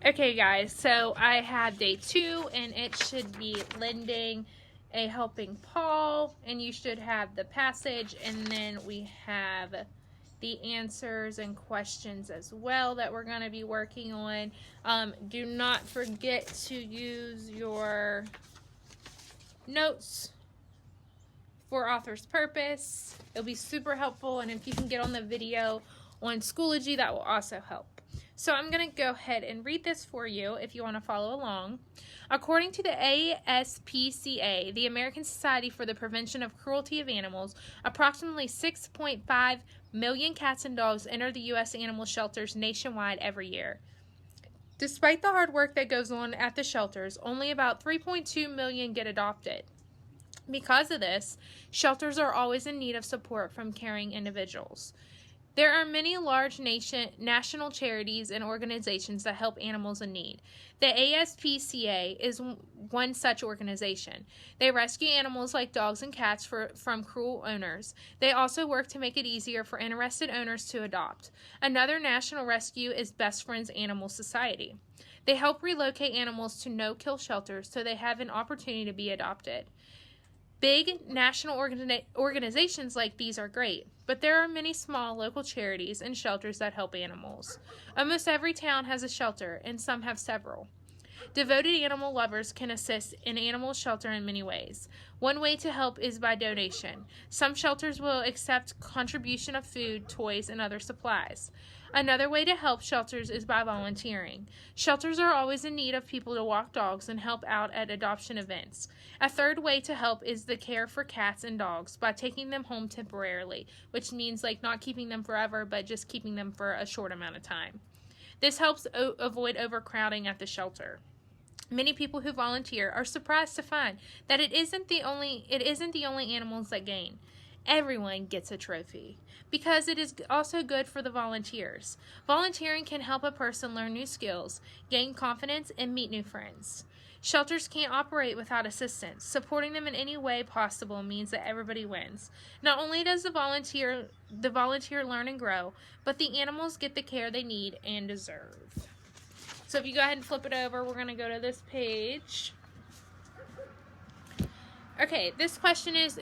Okay guys, so I have day 2 and it should be lending a helping paw, and you should have the passage, and then we have the answers and questions as well that we're going to be working on. Do not forget to use your notes for author's purpose. It'll be super helpful, and if you can get on the video on Schoology, that will also help. So I'm going to go ahead and read this for you if you want to follow along. According to the ASPCA, the American Society for the Prevention of Cruelty of Animals, approximately 6.5 million cats and dogs enter the U.S. animal shelters nationwide every year. Despite the hard work that goes on at the shelters, only about 3.2 million get adopted. Because of this, shelters are always in need of support from caring individuals. There are many large national charities and organizations that help animals in need. The ASPCA is one such organization. They rescue animals like dogs and cats from cruel owners. They also work to make it easier for interested owners to adopt. Another national rescue is Best Friends Animal Society. They help relocate animals to no-kill shelters so they have an opportunity to be adopted. Big national organizations like these are great, but there are many small local charities and shelters that help animals. Almost every town has a shelter, and some have several. Devoted animal lovers can assist an animal shelter in many ways. One way to help is by donation. Some shelters will accept contribution of food, toys, and other supplies. Another way to help shelters is by volunteering. Shelters are always in need of people to walk dogs and help out at adoption events. A third way to help is the care for cats and dogs by taking them home temporarily, which means like not keeping them forever, but just keeping them for a short amount of time. This helps avoid overcrowding at the shelter. Many people who volunteer are surprised to find that it isn't the only animals that gain. Everyone gets a trophy because it is also good for the volunteers. Volunteering can help a person learn new skills, gain confidence, and meet new friends. Shelters can't operate without assistance. Supporting them in any way possible means that everybody wins. Not only does the volunteer learn and grow, but the animals get the care they need and deserve. So if you go ahead and flip it over, we're going to go to this page. Okay, this question is,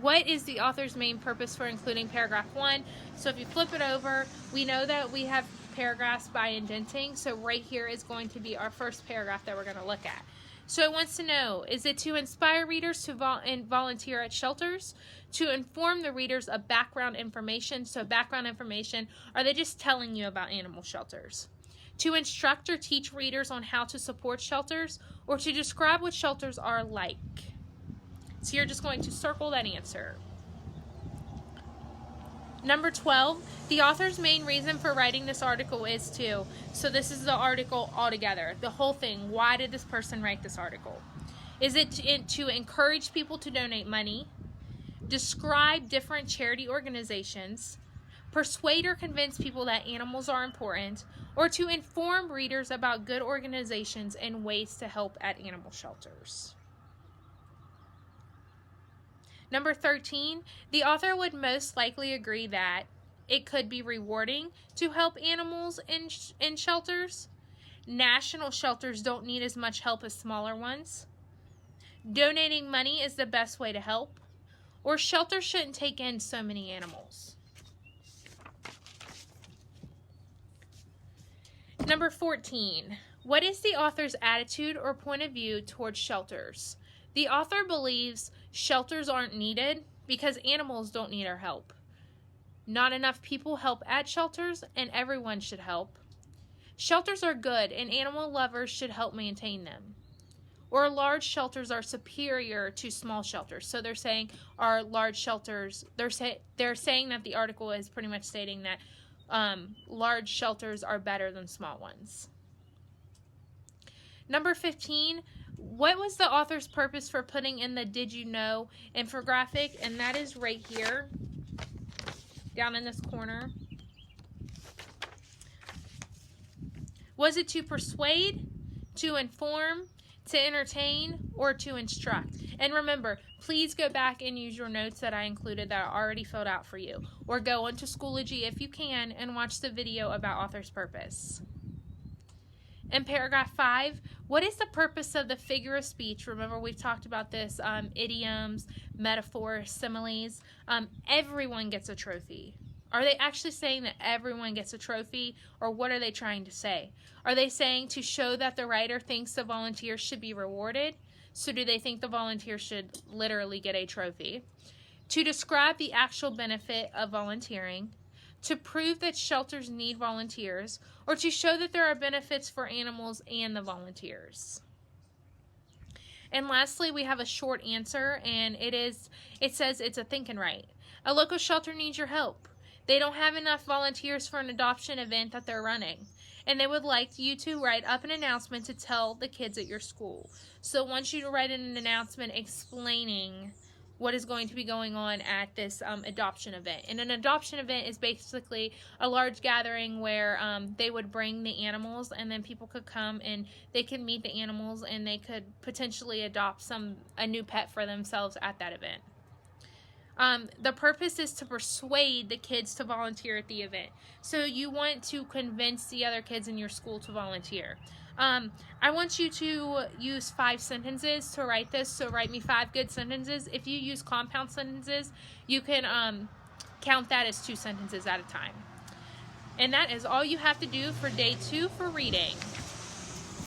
what is the author's main purpose for including paragraph 1? So if you flip it over, we know that we have paragraphs by indenting. So right here is going to be our first paragraph that we're going to look at. So it wants to know, is it to inspire readers to volunteer at shelters? To inform the readers of background information? So background information, are they just telling you about animal shelters? To instruct or teach readers on how to support shelters, or to describe what shelters are like? So you're just going to circle that answer. Number 12, the author's main reason for writing this article is to, so this is the article altogether, the whole thing. Why did this person write this article? Is it to encourage people to donate money, describe different charity organizations, persuade or convince people that animals are important, or to inform readers about good organizations and ways to help at animal shelters? Number 13, the author would most likely agree that it could be rewarding to help animals in shelters. National shelters don't need as much help as smaller ones. Donating money is the best way to help. Or shelters shouldn't take in so many animals. Number 14, what is the author's attitude or point of view towards shelters? The author believes shelters aren't needed because animals don't need our help. Not enough people help at shelters, and everyone should help. Shelters are good, and animal lovers should help maintain them. Or large shelters are superior to small shelters. So they're saying our large shelters, they're saying that the article is pretty much stating that large shelters are better than small ones. Number 15, what was the author's purpose for putting in the Did You Know infographic? And that is right here, down in this corner. Was it to persuade, to inform, to entertain, or to instruct? And remember, please go back and use your notes that I included that are already filled out for you. Or go onto Schoology if you can and watch the video about author's purpose. In paragraph 5, what is the purpose of the figure of speech? Remember, we've talked about this, idioms, metaphors, similes. Everyone gets a trophy. Are they actually saying that everyone gets a trophy, or what are they trying to say? Are they saying to show that the writer thinks the volunteers should be rewarded? So do they think the volunteers should literally get a trophy? To describe the actual benefit of volunteering, to prove that shelters need volunteers, or to show that there are benefits for animals and the volunteers. And lastly, we have a short answer, and it says it's a think and write. A local shelter needs your help. They don't have enough volunteers for an adoption event that they're running, and they would like you to write up an announcement to tell the kids at your school. So I want you to write an announcement explaining what is going to be going on at this adoption event. And an adoption event is basically a large gathering where they would bring the animals, and then people could come and they could meet the animals, and they could potentially adopt a new pet for themselves at that event. The purpose is to persuade the kids to volunteer at the event. So you want to convince the other kids in your school to volunteer. I want you to use 5 sentences to write this. So write me 5 good sentences. If you use compound sentences, you can count that as 2 sentences at a time. And that is all you have to do for day 2 for reading.